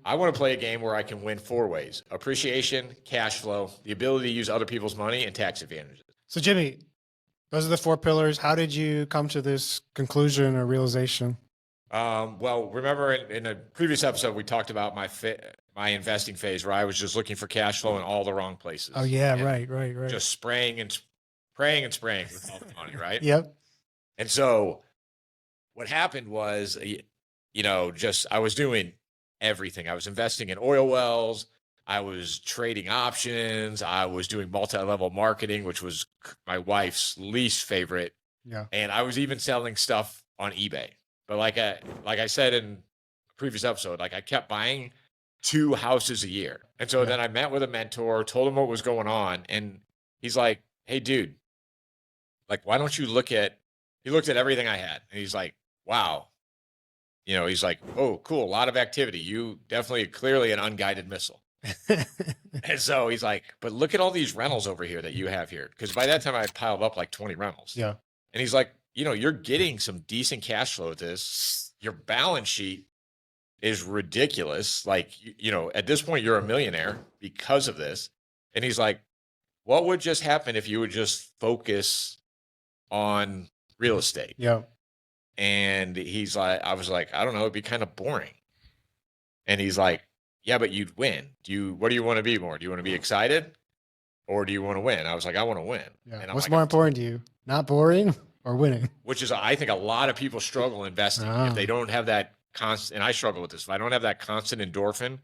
I want to play a game where I can win 4 ways: appreciation, cash flow, the ability to use other people's money, and tax advantages. So Jimmy, those are the 4 pillars. How did you come to this conclusion or realization? Well, remember in a previous episode, we talked about my investing phase where I was just looking for cash flow in all the wrong places. Oh yeah, and right. Just spraying and praying and spraying with all the money, right? Yep. And so what happened was, I was doing everything. I was investing in oil wells. I was trading options. I was doing multi-level marketing, which was my wife's least favorite. Yeah. And I was even selling stuff on eBay. But like I said in a previous episode, I kept buying 2 houses a year. And so then I met with a mentor, told him what was going on. And he's like, hey, dude, why don't you he looked at everything I had. And he's like, wow. He's like, oh, cool. A lot of activity. You definitely, clearly an unguided missile. And so he's like, but look at all these rentals over here that you have here. Because by that time I had piled up like 20 rentals. Yeah. And he's like, you're getting some decent cash flow with this. Your balance sheet is ridiculous. At this point, you're a millionaire because of this. And he's like, what would just happen if you would just focus on real estate? Yeah. And he's like, I was like, I don't know, it'd be kind of boring. And he's like, yeah, but you'd win. What do you want to be more? Do you want to be excited or do you want to win? I was like, I want to win. Yeah. And what's more important to you? Not boring or winning? Which is, I think a lot of people struggle investing if they don't have that constant, and I struggle with this. If I don't have that constant endorphin,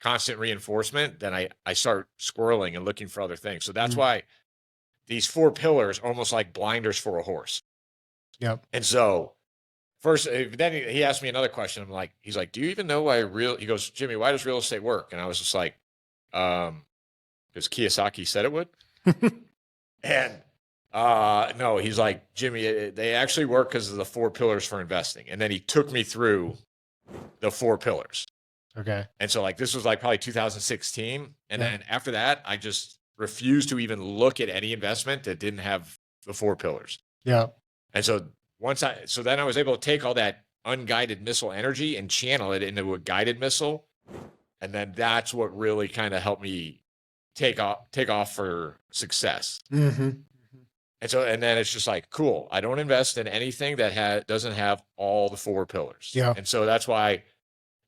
constant reinforcement, then I start squirreling and looking for other things. So that's why these 4 pillars are almost like blinders for a horse. Yep. And so first, then he asked me another question. He's like, do you even know why he goes, Jimmy, why does real estate work? And I was just like, because Kiyosaki said it would. And no, he's like, Jimmy, they actually work because of the 4 pillars for investing. And then he took me through the 4 pillars. Okay. And so this was probably 2016. And then after that, I just refused to even look at any investment that didn't have the 4 pillars. Yeah. And so then I was able to take all that unguided missile energy and channel it into a guided missile. And then that's what really kind of helped me take off for success. Mm-hmm. And then it's just like, cool. I don't invest in anything that doesn't have all the 4 pillars. Yeah. And so that's why I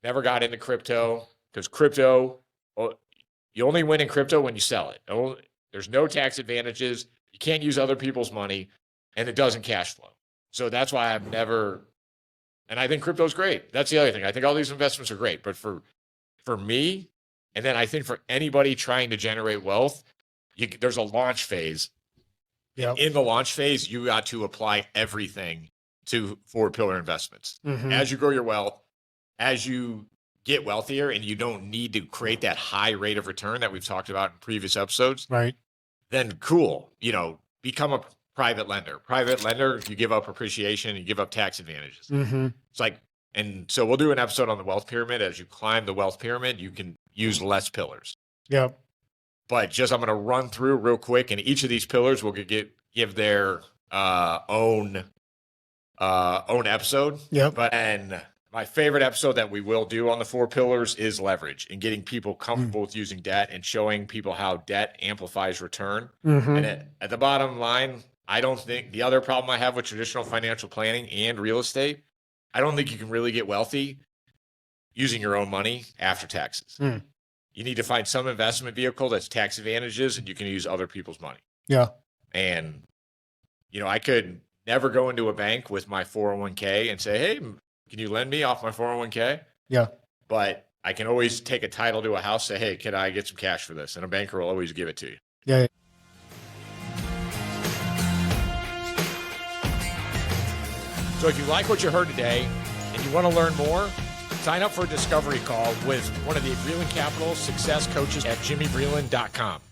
never got into crypto, because crypto, you only win in crypto when you sell it. There's no tax advantages. You can't use other people's money, and it doesn't cash flow. So that's why I've never, and I think crypto is great. That's the other thing. I think all these investments are great, but for me, and then I think for anybody trying to generate wealth, there's a launch phase. Yep. In the launch phase, you got to apply everything to 4 pillar investments. Mm-hmm. As you grow your wealth, as you get wealthier and you don't need to create that high rate of return that we've talked about in previous episodes, right? Then cool, become a private lender. Private lender, you give up appreciation, you give up tax advantages. Mm-hmm. It's and so we'll do an episode on the wealth pyramid. As you climb the wealth pyramid, you can use less pillars. Yep. But I'm going to run through real quick, and each of these pillars will give their own episode. Yep. And my favorite episode that we will do on the 4 pillars is leverage and getting people comfortable with using debt and showing people how debt amplifies return. Mm-hmm. And at the bottom line, I don't think the other problem I have with traditional financial planning and real estate, I don't think you can really get wealthy using your own money after taxes. You need to find some investment vehicle that's tax advantages and you can use other people's money. Yeah. And, I could never go into a bank with my 401k and say, hey, can you lend me off my 401k? Yeah. But I can always take a title to a house, say, hey, can I get some cash for this? And a banker will always give it to you. Yeah. So if you like what you heard today and you want to learn more, sign up for a discovery call with one of the Vreeland Capital success coaches at jimmybreeland.com.